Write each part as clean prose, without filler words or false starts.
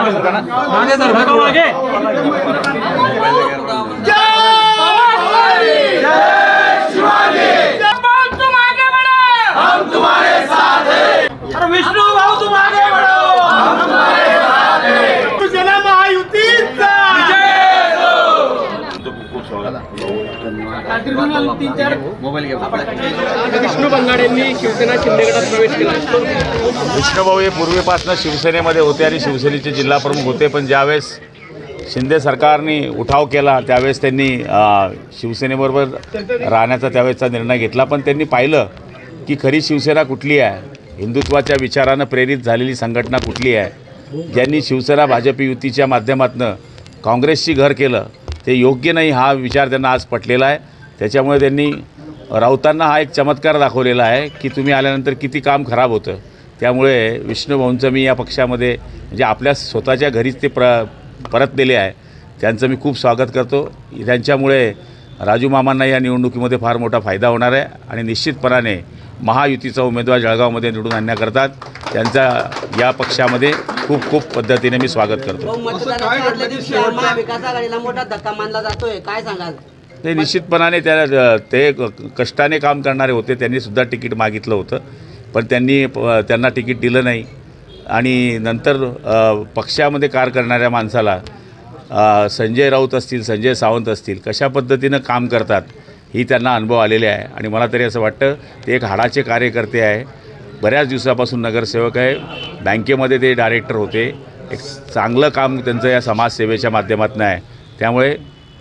विष्णू भाऊ तुम आगे बढ़ो, हम तुम्हारे साथ हैं। जला महायुतीचा विष्णू बंगाडेंनी शिवसेना शिंदे गटात प्रवेश केला। विष्णू भाऊ हे पूर्वीपासून शिवसेनेमध्ये होते आणि शिवसेनेचे जिल्हा प्रमुख होते, पण ज्यावेळेस शिंदे सरकारने उठाव केला त्यावेळेस त्यांनी शिवसेनेबरोबर राहण्याचा त्यावेळेसचा निर्णय घेतला। पण त्यांनी पाहिलं की खरी शिवसेना कुठली आहे, हिंदुत्वाच्या विचारानं प्रेरित झालेली संघटना कुठली आहे, ज्यांनी शिवसेना भाजप युतीच्या माध्यमातून काँग्रेसची घर केलं ते योग्य नाही, हा विचार त्यांना आज पटलेला आहे। त्याच्यामुळे त्यांनी राऊतांना हा एक चमत्कार दाखवलेला आहे की तुम्ही आल्यानंतर किती काम खराब होतं। त्यामुळे विष्णू भाऊंचं मी या पक्षामध्ये म्हणजे आपल्या स्वतःच्या घरीच ते परतलेले आहे, त्यांचं मी खूप स्वागत करतो। त्यांच्यामुळे राजू मामांना या निवडणुकीमध्ये फार मोठा फायदा होणार आहे आणि निश्चितपणाने महायुतीचा उमेदवार जळगावमध्ये निवडून आणण्याकरतात त्यांचा या पक्षामध्ये खूप खूप पद्धतीने मी स्वागत करतो। मोठा धक्का मानला जातोय, काय सांगाल? ते निश्चितपणाने ते कष्टाने काम करणारे होते, त्यांनी सुद्धा तिकीट मागितलं होतं पण त्यांना तिकीट दिलं नाही आणि नंतर पक्षामध्ये कार्य करणाऱ्या माणसाला संजय राऊत असतील, संजय सावंत असतील, कशा पद्धतीनं काम करतात ही त्यांना अनुभव आलेले आहे आणि मला तरी असं वाटतं ते एक हाडाचे कार्यकर्ते आहे। बऱ्याच दिवसापासून नगरसेवक आहे, बँकेमध्ये ते डायरेक्टर होते, एक चांगलं काम त्यांचं या समाजसेवेच्या माध्यमातून आहे। त्यामुळे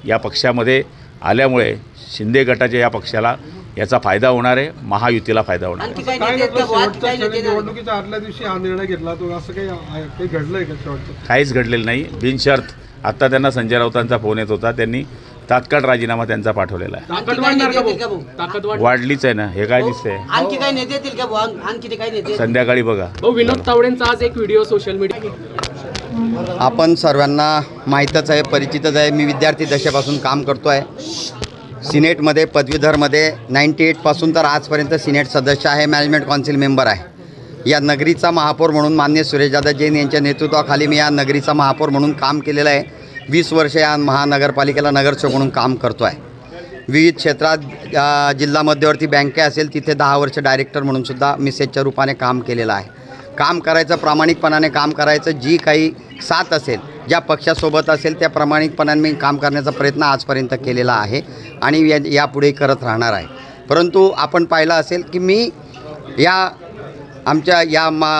या पक्षामध्ये आल्यामुळे शिंदे गटाच्या या पक्षाला याचा फायदा होणार आहे, महायुतीला फायदा होणार आहे। निवडणुकीच्या आदल्या दिवशी हा निर्णय घेतला, तो असं काही घडलंय का? शेवटचं काहीच घडलेलं नाही, बिनशर्त। आत्ता त्यांना संजय राऊतांचा फोन येत होता, त्यांनी तात्काळ राजीनामा त्यांचा पाठवलेला आहे। वाढलीच आहे ना, हे काय दिसतंय? आणखी काही नेते येतील का? आणखी काही नेते संध्याकाळी बघा। विनोद तावडेंचा आज एक व्हिडिओ सोशल मीडिया आपण सर्वांना माहीतच आहे, परिचितच आहे। मी विद्यार्थी दशेपासून काम करतो आहे, सिनेटमध्ये पदवीधरमध्ये 98 पासून तर आजपर्यंत सिनेट सदस्य आहे, मॅनेजमेंट काउन्सिल मेंबर आहे। या नगरीचा महापौर म्हणून माननीय सुरेशदादा जैन यांच्या नेतृत्वाखाली मी या नगरीचा महापौर म्हणून काम केलेलं आहे। 20 वर्ष या महानगरपालिकेला नगरसेवक म्हणून काम करतो आहे। विविध क्षेत्रात जिल्हा मध्यवर्ती बँके असेल तिथे 10 वर्ष डायरेक्टर म्हणून सुद्धा मिसेसच्या रूपाने काम केलेलं आहे। काम करायचं, प्रामाणिकपणाने काम करायचं, जी काही साथ असेल, ज्या पक्षासोबत असेल त्या प्रामाणिकपणाने मी काम करण्याचा प्रयत्न आजपर्यंत केलेला आहे आणि यापुढे करत राहणार आहे। परंतु आपण पाहिलं असेल की मी आमच्या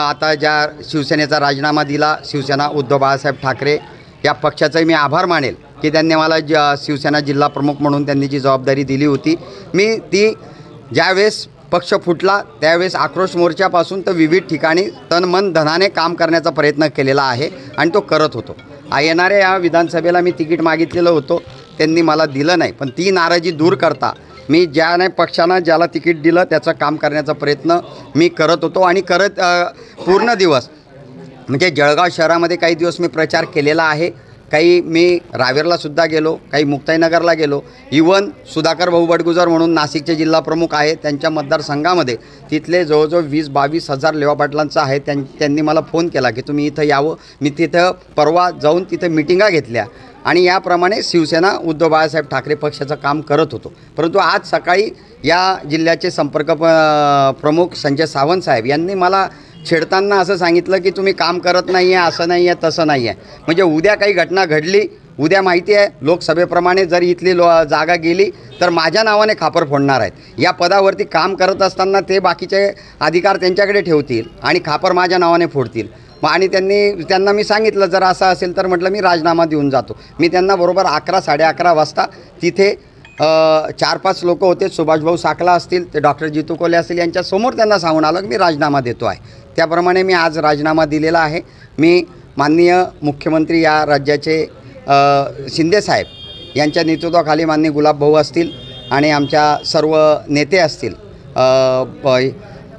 आता ज्या शिवसेनेचा राजीनामा दिला, शिवसेना उद्धव बाळासाहेब ठाकरे या पक्षाचाही मी आभार मानेल की त्यांनी मला शिवसेना जिल्हा प्रमुख म्हणून त्यांनी जी जबाबदारी दिली होती, मी ती ज्यावेळेस पक्ष फुटला त्यावेळेस आक्रोश मोर्चापासून तर विविध ठिकाणी तन मन धनाने काम करण्याचा प्रयत्न केलेला आहे आणि तो करत होतो। येणाऱ्या या विधानसभेला मी तिकीट मागितलेलं होतं, त्यांनी मला दिलं नाही, पण ती नाराजी दूर करता मी ज्याने पक्षानं ज्याला तिकीट दिलं त्याचं काम करण्याचा प्रयत्न मी करत होतो आणि पूर्ण दिवस म्हणजे जळगाव शहरामध्ये काही दिवस मी प्रचार केलेला आहे, काही मी रावेरलासुद्धा गेलो, काही मुक्ताईनगरला गेलो, इवन सुधाकर भाऊ बडगुजर म्हणून नाशिकचे जिल्हा प्रमुख आहे, त्यांच्या मतदारसंघामध्ये तिथले जवळजवळ 20-22 हजार लेवा पाटलांचं आहे। त्यांनी मला फोन केला की तुम्ही इथं यावं। मी तिथं परवा जाऊन तिथं मिटिंगा घेतल्या आणि याप्रमाणे शिवसेना उद्धव बाळासाहेब ठाकरे पक्षाचं काम करत होतो। परंतु आज सकाळी या जिल्ह्याचे संपर्क प्रमुख संजय सावंत साहेब यांनी मला छेडताना असं सांगितलं की तुम्ही काम करत नाही आहे, असं नाही आहे, तसं नाही आहे। म्हणजे उद्या काही घटना घडली, उद्या माहिती आहे लोकसभेप्रमाणे जर इथली जागा गेली तर माझ्या नावाने खापर फोडणार आहेत। या पदावरती काम करत असताना ते बाकीचे अधिकार त्यांच्याकडे ठेवतील आणि खापर माझ्या नावाने फोडतील। आणि त्यांना मी सांगितलं जर असं असेल तर म्हटलं मी राजीनामा देऊन जातो। मी त्यांना बरोबर 11-11:30 वाजता तिथे 4-5 लोक होते, सुभाषभाऊ साकला असतील, ते डॉक्टर जितू कोले असतील, यांच्यासमोर त्यांना सांगून आलं की मी राजीनामा देतो आहे। त्याप्रमाणे मी आज राजीनामा दिलेला आहे। मी माननीय मुख्यमंत्री या राज्याचे शिंदेसाहेब यांच्या नेतृत्वाखाली माननीय गुलाबभाऊ असतील आणि आमच्या सर्व नेते असतील,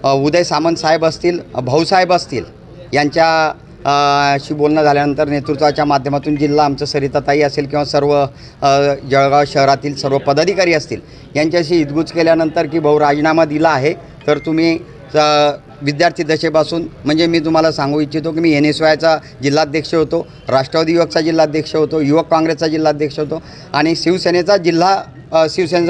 उदय सामंत साहेब असतील, भाऊसाहेब असतील, यांच्याशी बोलणं झाल्यानंतर नेतृत्वाच्या माध्यमातून जिल्हा आमचं सरिताताई असेल किंवा सर्व जळगाव शहरातील सर्व पदाधिकारी असतील यांच्याशी हितगुज केल्यानंतर की भाऊ राजीनामा दिला आहे तर तुम्ही विद्यार्थी दशेपासून म्हणजे मी तुम्हाला सांगू इच्छितो की मी NSYचा जिल्हाध्यक्ष होतो, राष्ट्रवादी युवकचा जिल्हाध्यक्ष होतो, युवक काँग्रेसचा जिल्हाध्यक्ष होतो आणि शिवसेनेचा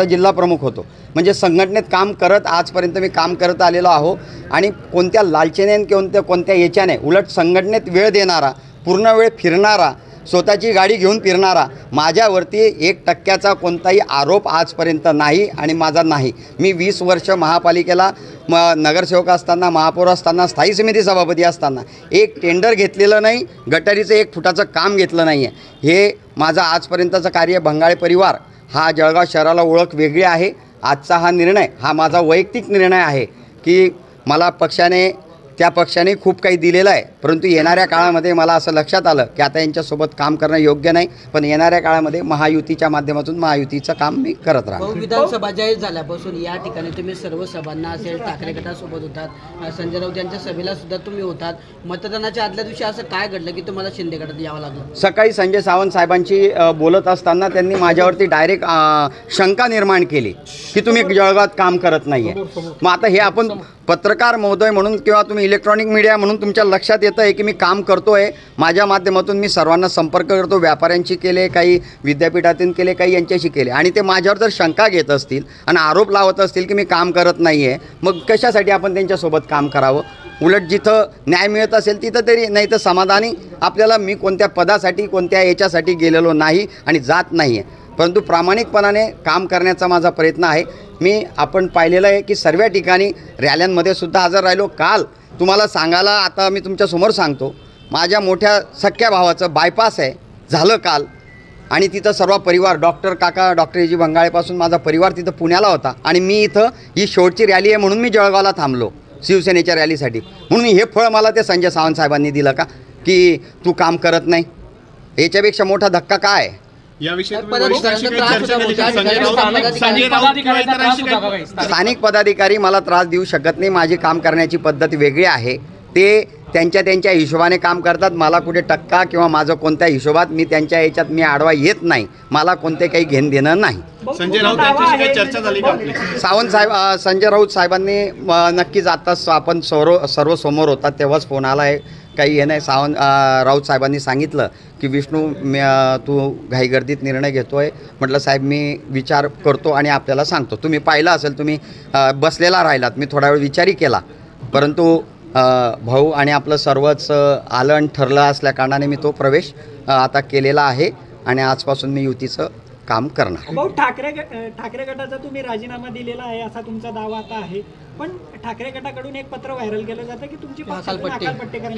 जिल्हा प्रमुख होतो. म्हणजे संघटनेत काम करत आजपर्यंत मी काम करत आलेलो आहो आणि कोणत्या लालचेने कोणत्या याच्याने उलट संघटनेत वेळ देणारा, पूर्ण वेळ फिरणारा, स्वतःची गाडी घेऊन फिरणारा, माझ्यावरती 1% कोणताही आरोप आजपर्यंत नाही आणि माझा नाही. मी 20 वर्ष महापालिकेला नगरसेवक असताना, महापौर असताना, स्थायी समिती सभापती असताना एक टेंडर घेतलेलं नाही, गटारीचं 1 फुटाचं काम घेतलं नाही आहे. हे माझं आजपर्यंतचं कार्य. बंगाळे परिवार हा जळगाव शहराला ओळख वेगळी आहे. आजचा हा निर्णय हा माझा वैयक्तिक निर्णय आहे की मला त्या पक्षाने खूप काही दिलेलं आहे, परंतु येणाऱ्या काळामध्ये मला असं लक्षात आलं की आता यांच्यासोबत काम करणं योग्य नाही. पण येणाऱ्या काळामध्ये महायुतीच्या माध्यमातून महायुतीचं काम मी करत राहतो. विधानसभा जाहीर झाल्यापासून या ठिकाणी तुम्ही सर्व सभांना असेल, ठाकरे गटासोबत होतात, संजय राऊत यांच्या सभेला सुद्धा तुम्ही होतात. मतदानाच्या आदल्या दिवशी असं काय घडलं की तुम्हाला शिंदे गटात यावं लागलं? सकाळी संजय सावंत साहेबांची बोलत असताना त्यांनी माझ्यावरती डायरेक्ट शंका निर्माण केली की तुम्ही जळगावात काम करत नाही आहे. मग आता हे आपण पत्रकार महोदय म्हणून किंवा तुम्ही इलेक्ट्रॉनिक मीडिया म्हणून तुमच्या लक्षात येतं आहे की मी काम करतो आहे. माझ्या माध्यमातून मी सर्वांना संपर्क करतो. व्यापाऱ्यांशी केले, काही विद्यापीठातून केले, काही यांच्याशी केले आणि ते माझ्यावर जर शंका घेत असतील आणि आरोप लावत असतील की मी काम करत नाही आहे, मग कशासाठी आपण त्यांच्यासोबत काम करावं? उलट जिथं न्याय मिळत असेल तिथं तरी, नाही तर समाधानी आपल्याला. मी कोणत्या पदासाठी कोणत्या याच्यासाठी गेलेलो नाही आणि जात नाही आहे, परंतु प्रामाणिकपणाने काम करण्याचा माझा प्रयत्न आहे. आपण पाहिलेलं आहे की सर्व ठिकाणी रॅल्यांमध्ये सुद्धा हजर राहिलो. काल तुम्हाला सांगायला आता मी तुमच्यासमोर सांगतो, माझ्या मोठ्या सख्या भावाचं बायपास आहे झालं काल आणि तिथं सर्व परिवार डॉक्टर A.G. बंगाळेपासून माझा परिवार तिथं पुण्याला होता आणि मी इथं ही शेवटची रॅली आहे म्हणून मी जळगावला थांबलो शिवसेनेच्या रॅलीसाठी. म्हणून हे फळ मला ते संजय सावंत साहेबांनी दिलं का की तू काम करत नाही? याच्यापेक्षा मोठा धक्का काय आहे? स्थानिक पदाधिकारी मला त्रास देऊ शकत नाही. माझी काम करण्याची पद्धत वेगळी आहे. ते त्यांच्या हिशोबाने काम करतात. मला कुठे टक्का किंवा माझं कोणत्या हिशोबात मी त्यांच्या याच्यात मी आडवा येत नाही. मला कोणते काही घेणं देणं नाही. संजय राऊत यांच्याशी काही चर्चा झाली का आपली? संजय राऊत साहेबांनी नक्कीच आताच आपण सर्व समोर होतात तेव्हाच फोन आला आहे. काही हे नाही. राऊत साहेबांनी सांगितलं की विष्णू तू घाईगर्दीत निर्णय घेतो आहे. म्हटलं साहेब मी विचार करतो आणि आपल्याला सांगतो. तुम्ही पाहिलं असेल, तुम्ही बसलेला राहिलात, मी थोडा वेळ विचारही केला, परंतु भाऊ आणि आपलं सर्वच आलं आणि ठरलं असल्या कारणाने मी तो प्रवेश आता केलेला आहे आणि आजपासून मी युतीचं काम करणार. भाऊ, ठाकरे गटाचा तुम्ही राजीनामा दिलेला आहे असा तुमचा दावा आता आहे, पण ठाकरे गटाकडून एक पत्र व्हायरल केलं जातं की तुमची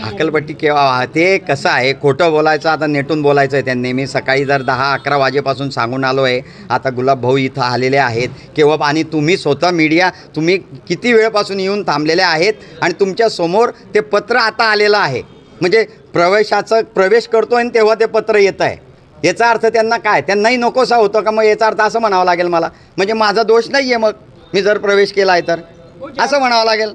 हकालपट्टी केव्हा? ते कसं आहे, खोटं बोलायचं आता नेटून बोलायचं आहे त्यांनी. मी सकाळी जर 10-11 वाजेपासून सांगून आलो आहे. आता गुलाब भाऊ इथं आलेले आहेत केव्हा, आणि तुम्ही स्वतः मीडिया तुम्ही किती वेळपासून येऊन थांबलेले आहेत आणि तुमच्या समोर ते पत्र आता आलेलं आहे. म्हणजे प्रवेश करतो आणि तेव्हा ते पत्र येतं आहे. याचा अर्थ त्यांना काय, त्यांनाही नकोसा होतं का? मग याचा अर्थ असं म्हणावं लागेल मला, म्हणजे माझा दोष नाही आहे मग मी जर प्रवेश केला आहे तर असं म्हणावं लागेल.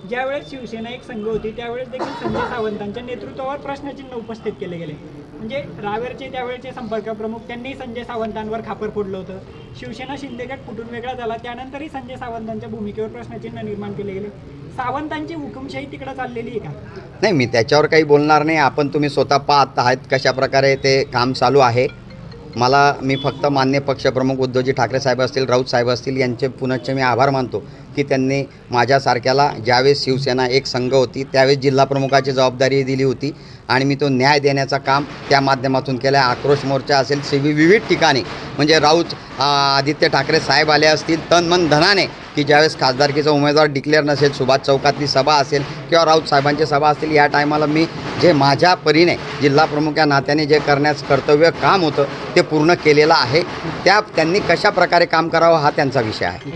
ज्यावेळेस शिवसेना एक संघ होती त्यावेळेस देखील संजय सावंतांच्या नेतृत्वावर प्रश्नचिन्ह उपस्थित केले गेले. म्हणजे रावेरचे त्यावेळेचे संपर्क प्रमुख त्यांनी संजय सावंतांवर खापर फोडलं होतं. शिवसेना शिंदे गट फुटून वेगळा झाला, त्यानंतरही संजय सावंतांच्या भूमिकेवर प्रश्नचिन्ह निर्माण केले गेले. सावंतांची हुकुमशाही तिकडे चाललेली आहे का? नाही, मी त्याच्यावर काही बोलणार नाही. तुम्ही स्वतः पाहत आहात कशा प्रकारे ते काम चालू आहे. मी फक्त मान्य पक्षप्रमुख उद्धवजी ठाकरे साहेब असतील, राऊत साहेब असतील यांचे पुनश्च मी आभार मानतो की त्यांनी माझ्यासारख्याला ज्यावेळेस शिवसेना एक संघ होती त्यावेळेस जिल्हाप्रमुखाची जबाबदारी दिली होती आणि मी तो न्याय देण्याचं काम त्या माध्यमातून केलं आहे. आक्रोश मोर्चा असेल, विविध ठिकाणी म्हणजे राऊत आदित्य ठाकरे साहेब आले असतील तन मन धनाने की ज्यावेळेस खासदारकीचा उमेदवार डिक्लेअर नसेल, सुभाष चौकातली सभा असेल किंवा राऊत साहेबांची सभा असतील, या टायमाला मी जे माझ्या परीने जिल्हाप्रमुख या नात्याने जे करण्याचं कर्तव्य काम होतं ते पूर्ण केलेलं आहे. त्यांनी कशा प्रकारे काम करावं हा त्यांचा विषय आहे.